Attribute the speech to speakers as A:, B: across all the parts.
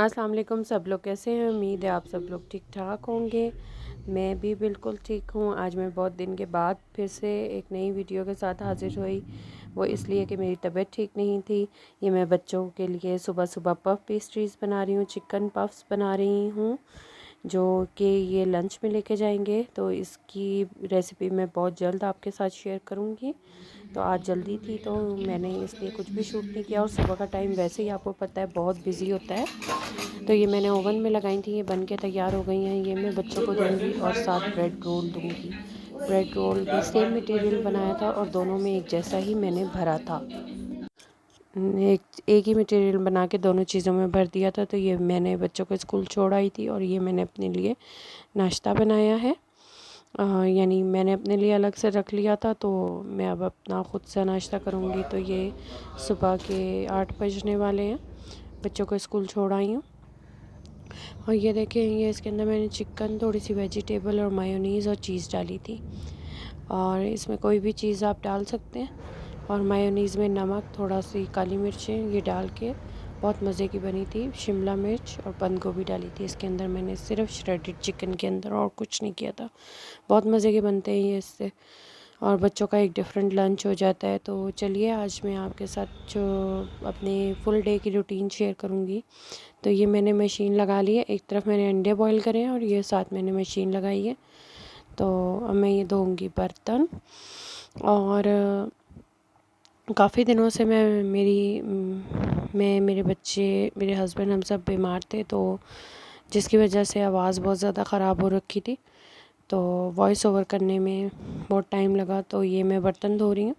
A: अस्सलाम वालेकुम। सब लोग कैसे हैं? उम्मीद है आप सब लोग ठीक ठाक होंगे। मैं भी बिल्कुल ठीक हूँ। आज मैं बहुत दिन के बाद फिर से एक नई वीडियो के साथ हाज़िर हुई। वो इसलिए कि मेरी तबीयत ठीक नहीं थी। ये मैं बच्चों के लिए सुबह सुबह पफ पेस्ट्रीज़ बना रही हूँ, चिकन पफ्स बना रही हूँ, जो कि ये लंच में लेके जाएंगे। तो इसकी रेसिपी मैं बहुत जल्द आपके साथ शेयर करूँगी। तो आज जल्दी थी तो मैंने इसलिए कुछ भी शूट नहीं किया, और सुबह का टाइम वैसे ही आपको पता है बहुत बिजी होता है। तो ये मैंने ओवन में लगाई थी, ये बन के तैयार हो गई हैं। ये मैं बच्चों को दूंगी और साथ ब्रेड रोल दूंगी। ब्रेड रोल भी सेम मटेरियल बनाया था और दोनों में एक जैसा ही मैंने भरा था। एक ही मटेरियल बना के दोनों चीज़ों में भर दिया था। तो ये मैंने बच्चों को स्कूल छोड़ आई थी और ये मैंने अपने लिए नाश्ता बनाया है। यानी मैंने अपने लिए अलग से रख लिया था, तो मैं अब अपना ख़ुद से नाश्ता करूँगी। तो ये सुबह के 8 बजने वाले हैं, बच्चों को स्कूल छोड़ आई हूँ। और ये देखें, ये इसके अंदर मैंने चिकन, थोड़ी सी वेजिटेबल और मायोनीज़ और चीज़ डाली थी। और इसमें कोई भी चीज़ आप डाल सकते हैं। और मायोनीज़ में नमक, थोड़ा सी काली मिर्चें ये डाल के बहुत मज़े की बनी थी। शिमला मिर्च और बंद गोभी डाली थी इसके अंदर मैंने, सिर्फ श्रेडेड चिकन के अंदर, और कुछ नहीं किया था। बहुत मज़े के बनते हैं ये इससे, और बच्चों का एक डिफरेंट लंच हो जाता है। तो चलिए आज मैं आपके साथ जो अपने फुल डे की रूटीन शेयर करूँगी। तो ये मैंने मशीन लगा ली है, एक तरफ मैंने अंडे बॉईल करे हैं और ये साथ मैंने मशीन लगाई है। तो अब मैं ये धोऊंगी बर्तन। और काफ़ी दिनों से मैं मेरे बच्चे, मेरे हस्बैंड, हम सब बीमार थे, तो जिसकी वजह से आवाज़ बहुत ज़्यादा ख़राब हो रखी थी। तो वॉइस ओवर करने में बहुत टाइम लगा। तो ये मैं बर्तन धो रही हूँ,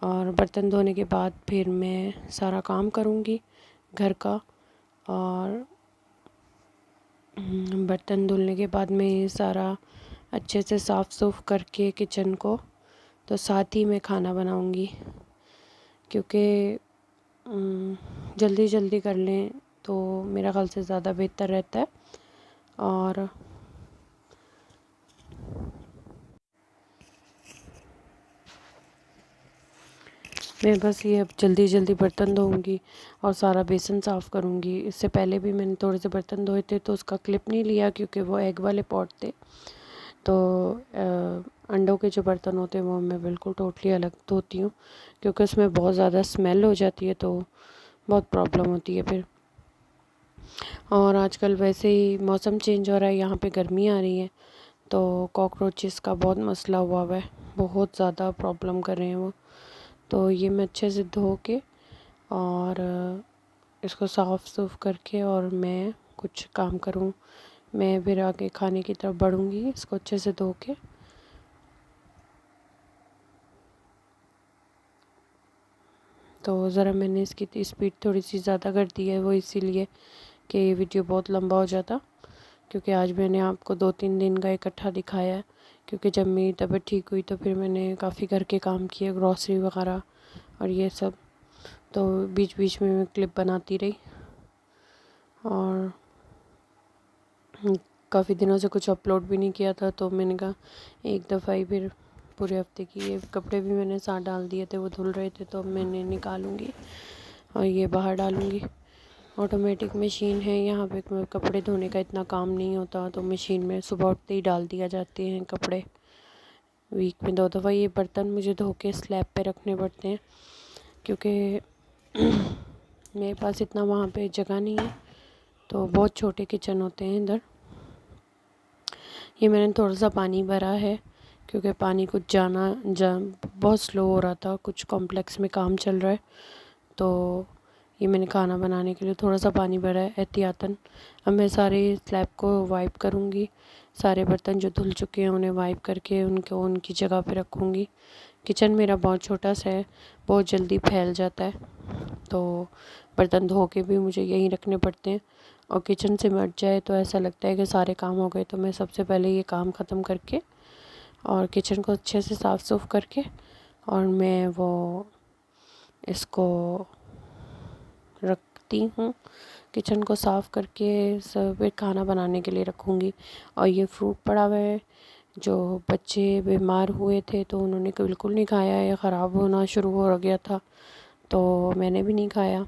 A: और बर्तन धोने के बाद फिर मैं सारा काम करूँगी घर का। और बर्तन धुलने के बाद मैं ये सारा अच्छे से साफ़ सूफ करके किचन को, तो साथ ही मैं खाना बनाऊँगी, क्योंकि जल्दी जल्दी कर लें तो मेरा ख़्याल से ज़्यादा बेहतर रहता है। और मैं बस ये अब जल्दी जल्दी बर्तन धोऊंगी और सारा बेसन साफ़ करूंगी। इससे पहले भी मैंने थोड़े से बर्तन धोए थे, तो उसका क्लिप नहीं लिया क्योंकि वो एग वाले पॉट थे। तो अंडों के जो बर्तन होते हैं वो मैं बिल्कुल टोटली अलग धोती हूँ, क्योंकि उसमें बहुत ज़्यादा स्मेल हो जाती है, तो बहुत प्रॉब्लम होती है फिर। और आजकल वैसे ही मौसम चेंज हो रहा है, यहाँ पे गर्मी आ रही है, तो कॉकरोचेस का बहुत मसला हुआ है, बहुत ज़्यादा प्रॉब्लम कर रहे हैं वो। तो ये मैं अच्छे से धो के और इसको साफ़ सूफ करके और मैं कुछ काम करूँ। मैं फिर आगे खाने की तरफ बढ़ूँगी इसको अच्छे से धो के। तो ज़रा मैंने इसकी स्पीड थोड़ी सी ज़्यादा कर दी है, वो इसीलिए कि ये वीडियो बहुत लंबा हो जाता, क्योंकि आज मैंने आपको 2-3 दिन का इकट्ठा दिखाया है। क्योंकि जब मेरी तबीयत ठीक हुई तो फिर मैंने काफ़ी घर के काम किए, ग्रॉसरी वगैरह और ये सब। तो बीच बीच में मैं क्लिप बनाती रही, और काफ़ी दिनों से कुछ अपलोड भी नहीं किया था। तो मैंने कहा एक दफ़ा ही फिर पूरे हफ्ते की, ये कपड़े भी मैंने साथ डाल दिए थे, वो धुल रहे थे, तो मैंने निकालूंगी और ये बाहर डालूंगी। ऑटोमेटिक मशीन है यहाँ पे, कपड़े धोने का इतना काम नहीं होता, तो मशीन में सुबह उठते ही डाल दिया जाते हैं कपड़े। वीक में 2 दफ़ा ये बर्तन मुझे धो के स्लैब पे रखने पड़ते हैं, क्योंकि मेरे पास इतना वहाँ पे जगह नहीं है, तो बहुत छोटे किचन होते हैं इधर। ये मैंने थोड़ा सा पानी भरा है, क्योंकि पानी कुछ बहुत स्लो हो रहा था, कुछ कॉम्प्लेक्स में काम चल रहा है। तो ये मैंने खाना बनाने के लिए थोड़ा सा पानी भरा है एहतियातन। अब मैं सारे स्लैब को वाइप करूँगी, सारे बर्तन जो धुल चुके हैं उन्हें वाइप करके उनको उनकी जगह पे रखूँगी। किचन मेरा बहुत छोटा सा है, बहुत जल्दी फैल जाता है, तो बर्तन धो के भी मुझे यहीं रखने पड़ते हैं। और किचन से मट जाए तो ऐसा लगता है कि सारे काम हो गए, तो मैं सबसे पहले ये काम ख़त्म करके और किचन को अच्छे से साफ़ सूफ करके, और मैं वो इसको रखती हूँ, किचन को साफ़ करके सब फिर खाना बनाने के लिए रखूँगी। और ये फ्रूट पड़ा हुआ है, जो बच्चे बीमार हुए थे तो उन्होंने बिल्कुल नहीं खाया, या ख़राब होना शुरू हो गया था, तो मैंने भी नहीं खाया,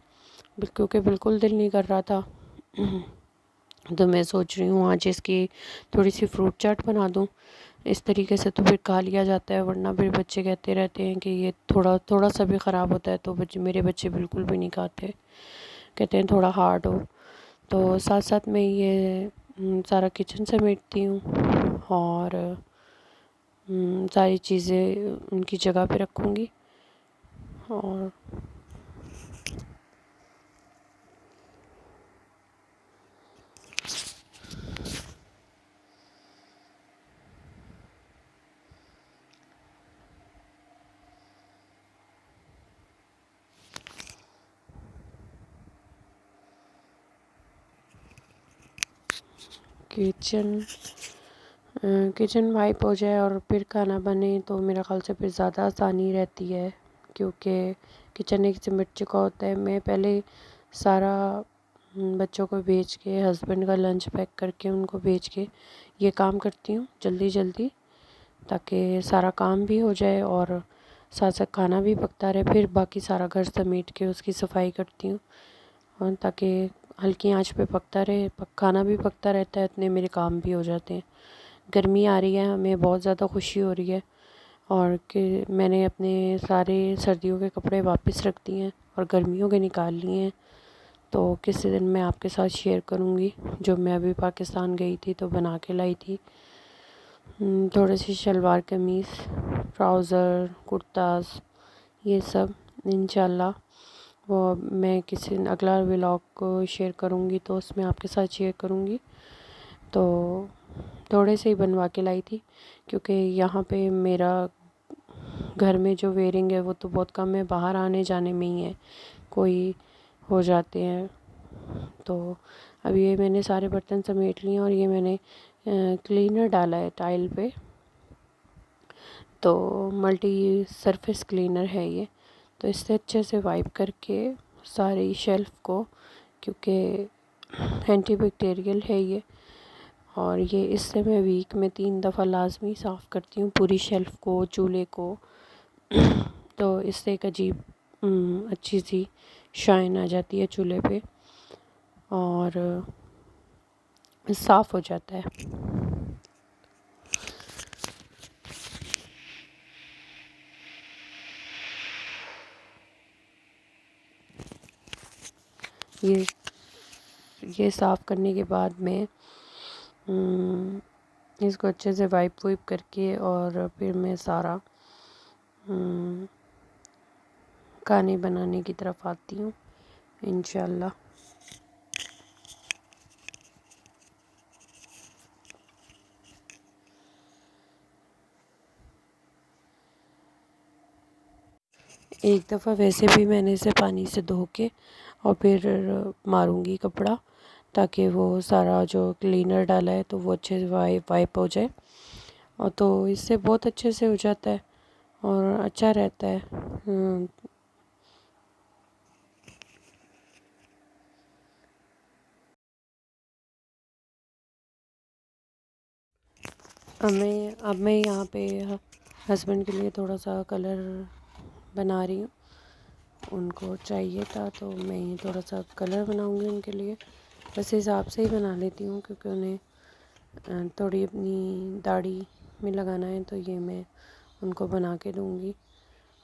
A: क्योंकि बिल्कुल दिल नहीं कर रहा था। तो मैं सोच रही हूँ आज इसकी थोड़ी सी फ्रूट चाट बना दूँ। इस तरीके से तो फिर खा लिया जाता है, वरना फिर बच्चे कहते रहते हैं कि ये थोड़ा थोड़ा सा भी ख़राब होता है, तो बच्चे, मेरे बच्चे बिल्कुल भी नहीं खाते, कहते हैं थोड़ा हार्ड हो। तो साथ साथ मैं ये सारा किचन समेटती हूँ और सारी चीज़ें उनकी जगह पे रखूँगी। और किचन किचन वाइप हो जाए और फिर खाना बने तो मेरा ख़्याल से फिर ज़्यादा आसानी रहती है, क्योंकि किचन एक सिमट चुका होता है। मैं पहले सारा बच्चों को भेज के, हस्बैंड का लंच पैक करके उनको भेज के ये काम करती हूँ जल्दी जल्दी, ताकि सारा काम भी हो जाए और साथ साथ खाना भी पकता रहे। फिर बाकी सारा घर समेट के उसकी सफाई करती हूँ, और ताकि हल्की आंच पे पकता रहे, खाना भी पकता रहता है, इतने मेरे काम भी हो जाते हैं। गर्मी आ रही है, हमें बहुत ज़्यादा खुशी हो रही है, और कि मैंने अपने सारे सर्दियों के कपड़े वापस रख दिए हैं और गर्मियों के निकाल लिए हैं। तो किसी दिन मैं आपके साथ शेयर करूँगी जो मैं अभी पाकिस्तान गई थी तो बना के लाई थी। थोड़ी सी शलवार कमीज़, ट्राउज़र, कुर्ताज़, ये सब इंशाल्लाह वो मैं किसी अगला व्लॉग को शेयर करूँगी तो उसमें आपके साथ शेयर करूँगी। तो थोड़े से ही बनवा के लाई थी, क्योंकि यहाँ पे मेरा घर में जो वेयरिंग है वो तो बहुत कम है, बाहर आने जाने में ही है कोई हो जाते हैं। तो अभी ये मैंने सारे बर्तन समेट लिए और ये मैंने क्लीनर डाला है टाइल पे, तो मल्टी सरफेस क्लीनर है ये। तो इससे अच्छे से वाइप करके सारी शेल्फ़ को, क्योंकि एंटीबैक्टीरियल है ये, और ये इससे मैं वीक में 3 दफ़ा लाजमी साफ़ करती हूँ पूरी शेल्फ़ को, चूल्हे को। तो इससे एक अजीब अच्छी सी शाइन आ जाती है चूल्हे पे और साफ़ हो जाता है। ये साफ़ करने के बाद मैं इसको अच्छे से वाइप वुइप करके और फिर मैं सारा खाने बनाने की तरफ आती हूँ इंशाल्लाह। एक दफ़ा वैसे भी मैंने इसे पानी से धो के और फिर मारूंगी कपड़ा, ताकि वो सारा जो क्लीनर डाला है तो वो अच्छे से वाइप हो जाए, और तो इससे बहुत अच्छे से हो जाता है और अच्छा रहता है। अब मैं यहाँ पे हस्बैंड के लिए थोड़ा सा कलर बना रही हूँ, उनको चाहिए था तो मैं ये थोड़ा सा कलर बनाऊँगी उनके लिए। बस हिसाब से ही बना लेती हूँ, क्योंकि उन्हें थोड़ी अपनी दाढ़ी में लगाना है, तो ये मैं उनको बना के दूँगी।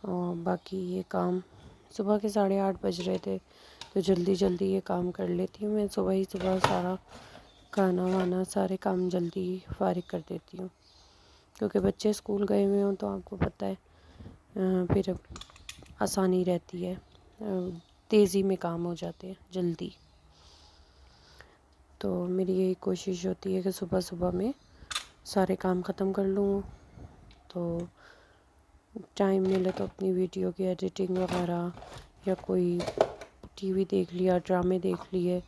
A: और बाकी ये काम सुबह के 8:30 बज रहे थे, तो जल्दी जल्दी ये काम कर लेती हूँ। मैं सुबह ही सुबह सारा खाना वाना सारे काम जल्दी फारिग कर देती हूँ, क्योंकि बच्चे स्कूल गए हुए हों तो आपको पता है फिर आसानी रहती है, तेज़ी में काम हो जाते हैं जल्दी। तो मेरी यही कोशिश होती है कि सुबह सुबह में सारे काम ख़त्म कर लूँ, तो टाइम मिले तो अपनी वीडियो की एडिटिंग वगैरह या कोई टीवी देख लिया, ड्रामे देख लिए,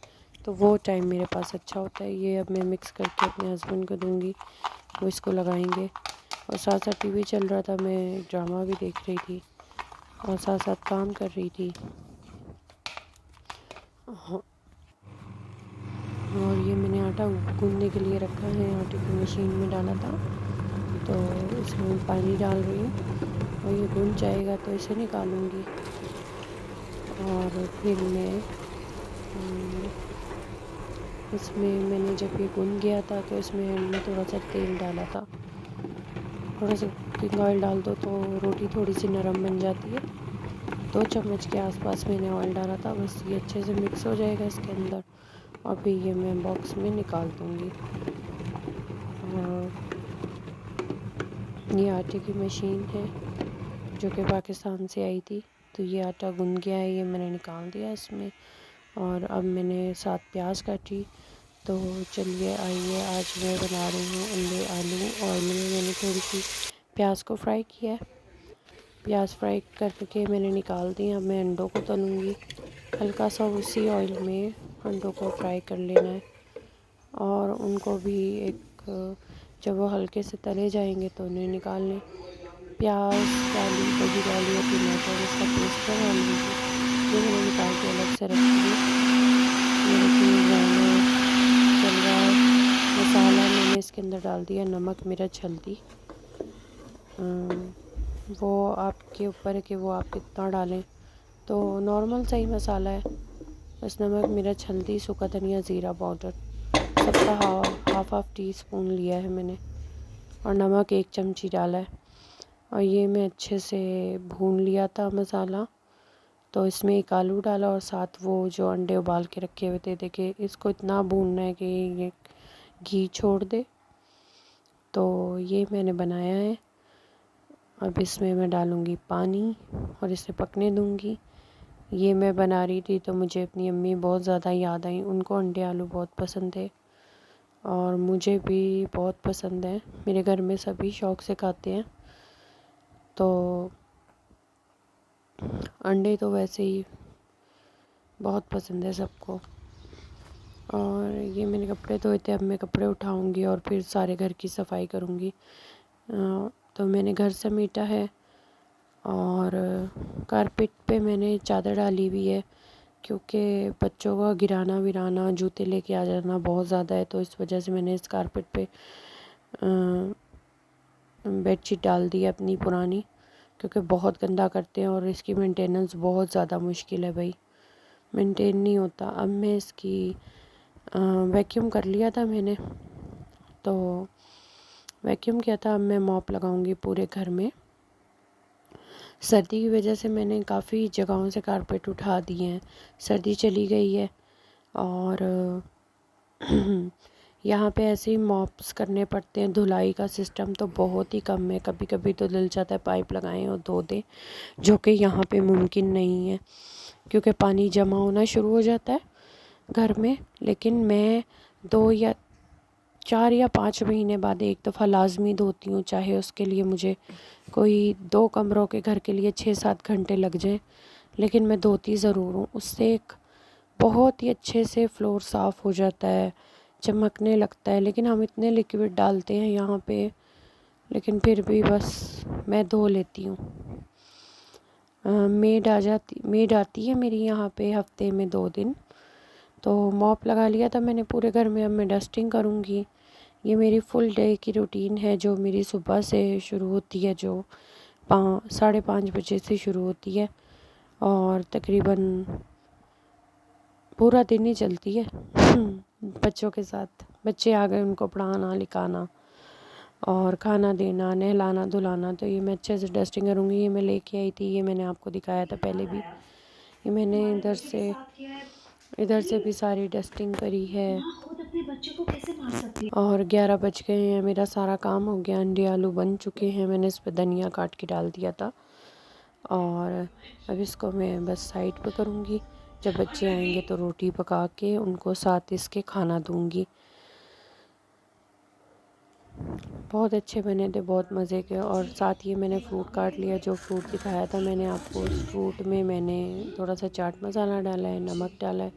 A: तो वो टाइम मेरे पास अच्छा होता है। ये अब मैं मिक्स करके अपने हस्बैंड को दूँगी, वो इसको लगाएंगे। और साथ साथ टीवी चल रहा था, मैं ड्रामा भी देख रही थी और साथ साथ काम कर रही थी। और ये मैंने आटा गूँदने के लिए रखा है, आटे की मशीन में डाला था, तो इसमें पानी डाल रही हूँ और ये गूँद जाएगा तो इसे निकालूंगी। और फिर मैं इसमें मैंने जब ये गूंद गया था तो इसमें मैं थोड़ा सा तेल डाला था। थोड़ा सा कुकिंग ऑयल डाल दो तो रोटी थोड़ी सी नरम बन जाती है। 2 चम्मच के आसपास मैंने ऑयल डाला था। बस ये अच्छे से मिक्स हो जाएगा इसके अंदर और फिर ये मैं बॉक्स में निकाल दूँगी। और ये आटे की मशीन है जो कि पाकिस्तान से आई थी, तो ये आटा गूंद गया है, ये मैंने निकाल दिया इसमें। और अब मैंने 7 प्याज काटी। तो चलिए आइए, आज मैं बना रही हूँ अंडे आलू। ऑयल में मैंने थोड़ी सी प्याज को फ्राई किया है। प्याज फ्राई करके मैंने निकाल दी। अब मैं अंडों को तलूँगी। हल्का सा उसी ऑयल में अंडों को फ्राई कर लेना है और उनको भी जब वो हल्के से तले जाएंगे तो उन्हें निकाल लें। प्याज डाली, गोभी डाली और टमाटर, इसका पेस्ट बना लीजिए। ये मैंने निकाल के अलग से रख दिए। मेरे चल रहा है मसाला, मैंने इसके अंदर डाल दिया नमक, मिर्च, हल्दी। वो आपके ऊपर है कि वो आप कितना डालें। तो नॉर्मल सही मसाला है, बस नमक, मिर्च, हल्दी, सूखा धनिया, ज़ीरा पाउडर सबका हाफ टी स्पून लिया है मैंने और नमक 1 चमची डाला है। और ये मैं अच्छे से भून लिया था मसाला। तो इसमें एक आलू डाला और साथ वो जो अंडे उबाल के रखे हुए थे। देखिए इसको इतना भूनना है कि ये घी छोड़ दे। तो ये मैंने बनाया है। अब इसमें मैं डालूँगी पानी और इसे पकने दूँगी। ये मैं बना रही थी तो मुझे अपनी अम्मी बहुत ज़्यादा याद आई। उनको अंडे आलू बहुत पसंद थे और मुझे भी बहुत पसंद है। मेरे घर में सभी शौक़ से खाते हैं। तो अंडे तो वैसे ही बहुत पसंद है सबको। और ये मैंने कपड़े धोए थे, अब मैं कपड़े उठाऊंगी और फिर सारे घर की सफाई करूंगी। तो मैंने घर समेटा है और कारपेट पे मैंने चादर डाली हुई है क्योंकि बच्चों का गिराना विराना, जूते लेके आ जाना बहुत ज़्यादा है। तो इस वजह से मैंने इस कारपेट पे बेडशीट डाल दी है अपनी पुरानी, क्योंकि बहुत गंदा करते हैं और इसकी मेंटेनेंस बहुत ज़्यादा मुश्किल है भाई, मेंटेन नहीं होता। अब मैं इसकी वैक्यूम कर लिया था मैंने, तो वैक्यूम किया था। अब मैं मॉप लगाऊंगी पूरे घर में। सर्दी की वजह से मैंने काफ़ी जगहों से कारपेट उठा दिए हैं, सर्दी चली गई है और यहाँ पे ऐसे ही मॉप्स करने पड़ते हैं। धुलाई का सिस्टम तो बहुत ही कम है, कभी कभी तो दिल चाहता है पाइप लगाएं और धो दें, जो कि यहाँ पे मुमकिन नहीं है क्योंकि पानी जमा होना शुरू हो जाता है घर में। लेकिन मैं 4 या 5 महीने बाद एक दफ़ा लाजमी धोती हूँ, चाहे उसके लिए मुझे कोई 2 कमरों के घर के लिए 6-7 घंटे लग जाए, लेकिन मैं धोती ज़रूर हूँ। उससे एक बहुत ही अच्छे से फ्लोर साफ़ हो जाता है, चमकने लगता है। लेकिन हम इतने लिक्विड डालते हैं यहाँ पे, लेकिन फिर भी बस मैं धो लेती हूँ। मेड आती है मेरी यहाँ पे हफ्ते में 2 दिन। तो मॉप लगा लिया था मैंने पूरे घर में। अब मैं डस्टिंग करूँगी। ये मेरी फुल डे की रूटीन है जो मेरी सुबह से शुरू होती है, जो 5:30 बजे से शुरू होती है और तकरीबन पूरा दिन ही चलती है बच्चों के साथ। बच्चे आ गए, उनको पढ़ाना लिखाना और खाना देना, नहलाना धुलाना। तो ये मैं अच्छे से डस्टिंग करूँगी। ये मैं लेके आई थी, ये मैंने आपको दिखाया था पहले भी। ये मैंने इधर से भी सारी डस्टिंग करी है। और 11 बज गए हैं, मेरा सारा काम हो गया। अंडे आलू बन चुके हैं, मैंने इस पर धनिया काट के डाल दिया था और अब इसको मैं बस साइड पे करूँगी। जब बच्चे आएंगे तो रोटी पका के उनको साथ इसके खाना दूँगी। बहुत अच्छे बने थे, बहुत मज़े के। और साथ ही मैंने फ्रूट काट लिया, जो फ्रूट दिखाया था मैंने आपको। उस फ्रूट में मैंने थोड़ा सा चाट मसाला डाला है, नमक डाला है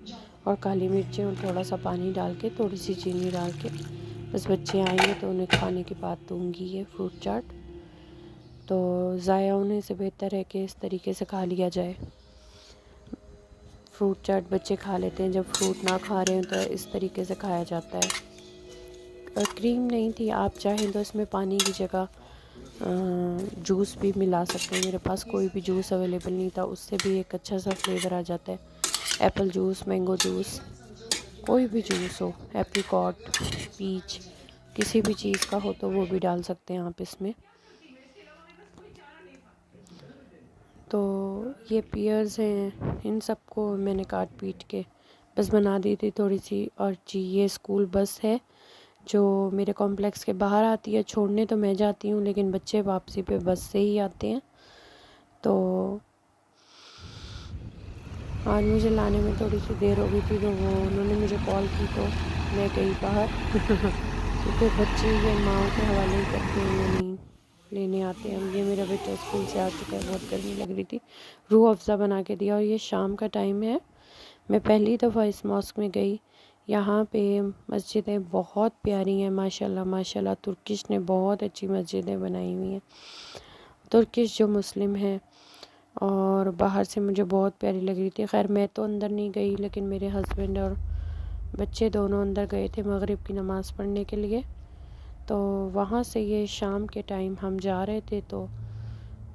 A: और काली मिर्चें और थोड़ा सा पानी डाल के, थोड़ी सी चीनी डाल के, बस बच्चे आएंगे तो उन्हें खाने के बाद दूँगी ये फ्रूट चाट। तो ज़ाया होने से बेहतर है कि इस तरीके से खा लिया जाए। फ्रूट चाट बच्चे खा लेते हैं, जब फ्रूट ना खा रहे हैं तो इस तरीके से खाया जाता है। और क्रीम नहीं थी, आप चाहें तो इसमें पानी की जगह जूस भी मिला सकते हैं। मेरे पास कोई भी जूस अवेलेबल नहीं था, उससे भी एक अच्छा सा फ्लेवर आ जाता है। एप्पल जूस, मैंगो जूस, कोई भी जूस हो, एप्रिकॉट, पीच, किसी भी चीज़ का हो तो वो भी डाल सकते हैं आप इसमें। तो ये पियर्स हैं, इन सबको मैंने काट पीट के बस बना दी थी थोड़ी सी। और जी ये स्कूल बस है जो मेरे कॉम्प्लेक्स के बाहर आती है, छोड़ने तो मैं जाती हूँ लेकिन बच्चे वापसी पे बस से ही आते हैं। तो आज मुझे लाने में थोड़ी सी देर हो गई थी, तो वो उन्होंने मुझे कॉल की तो मैं गई बाहर क्योंकि बच्चे ये माँ के हवाले ही करते हैं, नहीं लेने आते हैं। ये मेरा बेटा स्कूल से आ चुका है, बहुत गर्मी लग रही थी, रूह अफ़ज़ा बना के दिया। और ये शाम का टाइम है, मैं पहली दफ़ा इस मॉस्क में गई। यहाँ पे मस्जिदें बहुत प्यारी हैं माशाल्लाह माशाल्लाह। तुर्किश ने बहुत अच्छी मस्जिदें बनाई हुई हैं, तुर्किश जो मुस्लिम हैं, और बाहर से मुझे बहुत प्यारी लग रही थी। खैर मैं तो अंदर नहीं गई, लेकिन मेरे हस्बैंड और बच्चे दोनों अंदर गए थे मगरिब की नमाज़ पढ़ने के लिए। तो वहाँ से ये शाम के टाइम हम जा रहे थे, तो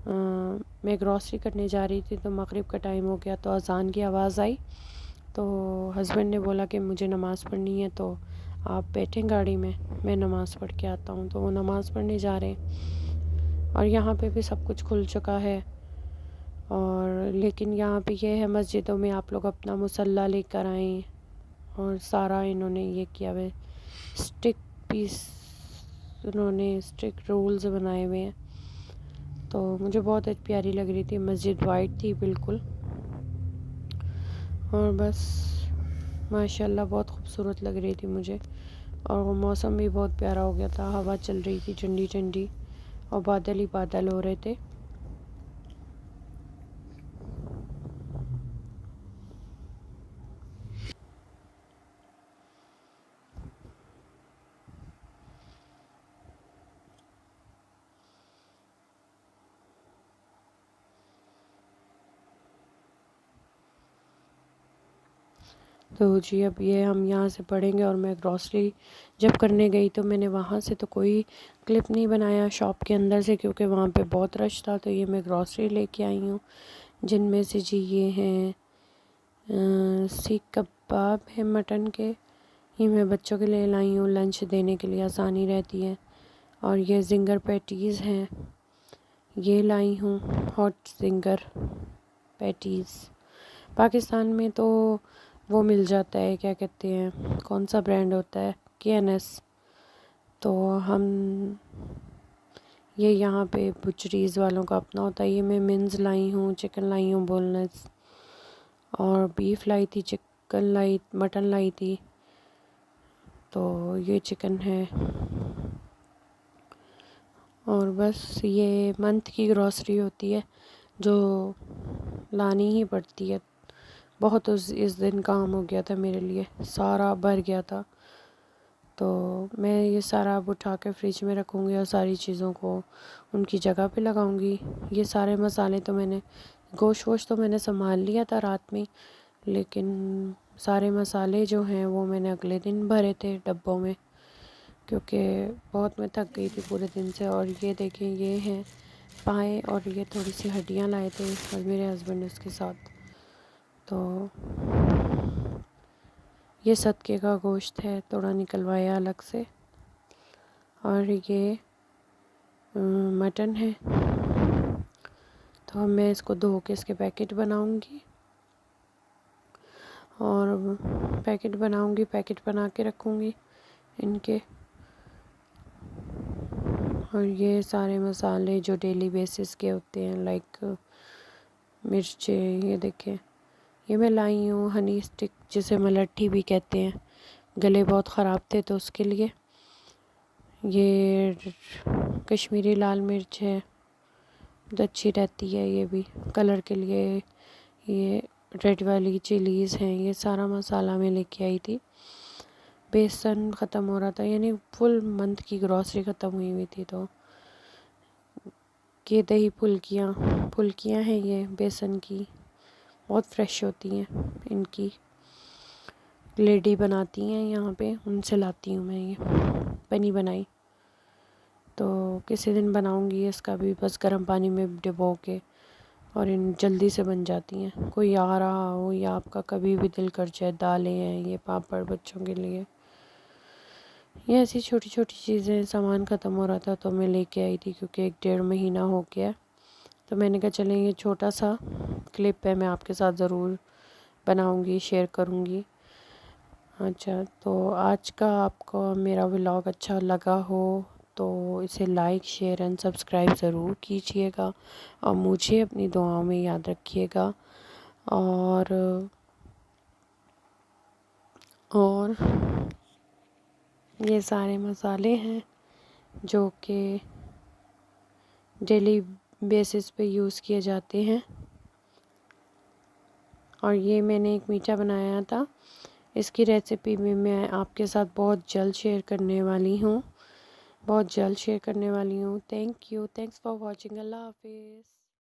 A: मैं ग्रॉसरी करने जा रही थी, तो मगरिब का टाइम हो गया, तो अज़ान की आवाज़ आई। तो हस्बैंड ने बोला कि मुझे नमाज़ पढ़नी है, तो आप बैठें गाड़ी में, मैं नमाज़ पढ़ के आता हूँ। तो वो नमाज़ पढ़ने जा रहे हैं, और यहाँ पे भी सब कुछ खुल चुका है। और लेकिन यहाँ पे ये है, मस्जिदों में आप लोग अपना मुसल्ला लेकर आएँ, और सारा इन्होंने ये किया हुआ, स्टिक पीस, उन्होंने स्ट्रिक रूल्स बनाए हुए हैं। तो मुझे बहुत प्यारी लग रही थी, मस्जिद वाइट थी बिल्कुल, और बस माशाल्लाह बहुत खूबसूरत लग रही थी मुझे। और वो मौसम भी बहुत प्यारा हो गया था, हवा चल रही थी ठंडी ठंडी, और बादल ही बादल हो रहे थे। तो जी अब ये हम यहाँ से पढ़ेंगे। और मैं ग्रॉसरी जब करने गई तो मैंने वहाँ से तो कोई क्लिप नहीं बनाया शॉप के अंदर से, क्योंकि वहाँ पे बहुत रश था। तो ये मैं ग्रॉसरी लेके आई हूँ, जिनमें से जी ये हैं सीख कबाब है मटन के, ये मैं बच्चों के लिए लाई हूँ, लंच देने के लिए आसानी रहती है। और ये जिंगर पैटीज़ हैं, ये लाई हूँ, हॉट जिंगर पैटीज़। पाकिस्तान में तो वो मिल जाता है, क्या कहते हैं, कौन सा ब्रांड होता है, KNS। तो हम ये यहाँ पे बुचरीज़ वालों का अपना होता है। ये मैं मिन्स लाई हूँ, चिकन लाई हूँ बोनलेस, और बीफ लाई थी, चिकन लाई, मटन लाई थी। तो ये चिकन है। और बस ये मंथ की ग्रॉसरी होती है जो लानी ही पड़ती है। बहुत इस दिन काम हो गया था मेरे लिए, सारा भर गया था। तो मैं ये सारा अब उठा के फ्रिज में रखूँगी, और सारी चीज़ों को उनकी जगह पे लगाऊंगी। ये सारे मसाले तो मैंने, गोश्त वोश्त तो मैंने संभाल लिया था रात में, लेकिन सारे मसाले जो हैं वो मैंने अगले दिन भरे थे डब्बों में, क्योंकि बहुत मैं थक गई थी पूरे दिन से। और ये देखें, ये हैं पाए, और ये थोड़ी सी हड्डियाँ लाए थे और मेरे हस्बैंड उसके साथ। तो ये सदके का गोश्त है, थोड़ा निकलवाया अलग से। और ये मटन है। तो मैं इसको धो के इसके पैकेट बनाऊंगी, और पैकेट बना के रखूँगी इनके। और ये सारे मसाले जो डेली बेसिस के होते हैं, लाइक मिर्चें, ये देखें, ये मैं लाई हूँ हनी स्टिक, जिसे मलट्ठी भी कहते हैं, गले बहुत ख़राब थे तो उसके लिए। ये कश्मीरी लाल मिर्च है, बहुत अच्छी रहती है ये भी कलर के लिए। ये रेड वाली चिलीज़ हैं। ये सारा मसाला मैं लेके आई थी। बेसन ख़त्म हो रहा था, यानी फुल मंथ की ग्रॉसरी ख़त्म हुई थी। तो ये दही फुल्कियाँ हैं, ये बेसन की, बहुत फ्रेश होती हैं, इनकी लेडी बनाती हैं यहाँ पे, उनसे लाती हूँ मैं ये बनी बनाई। तो किसी दिन बनाऊँगी इसका भी, बस गर्म पानी में डुबो के और इन जल्दी से बन जाती हैं। कोई आ रहा हो या आपका कभी भी दिल कर जाए, दालें हैं, ये पापड़ बच्चों के लिए, ये ऐसी छोटी छोटी चीज़ें। सामान ख़त्म हो रहा था तो मैं लेके आई थी, क्योंकि 1 डेढ़ महीना हो गया। तो मैंने कहा चलें, ये छोटा सा क्लिप है, मैं आपके साथ ज़रूर बनाऊंगी, शेयर करूंगी। अच्छा, तो आज का आपको मेरा व्लॉग अच्छा लगा हो तो इसे लाइक शेयर एंड सब्सक्राइब ज़रूर कीजिएगा, और मुझे अपनी दुआओं में याद रखिएगा। और और ये सारे मसाले हैं जो कि डेली बेसिस पे यूज़ किए जाते हैं। और ये मैंने एक मीठा बनाया था, इसकी रेसिपी भी मैं आपके साथ बहुत जल्द शेयर करने वाली हूँ, बहुत जल्द शेयर करने वाली हूँ। Thank you, thanks for watching. अल्लाह हाफिज़।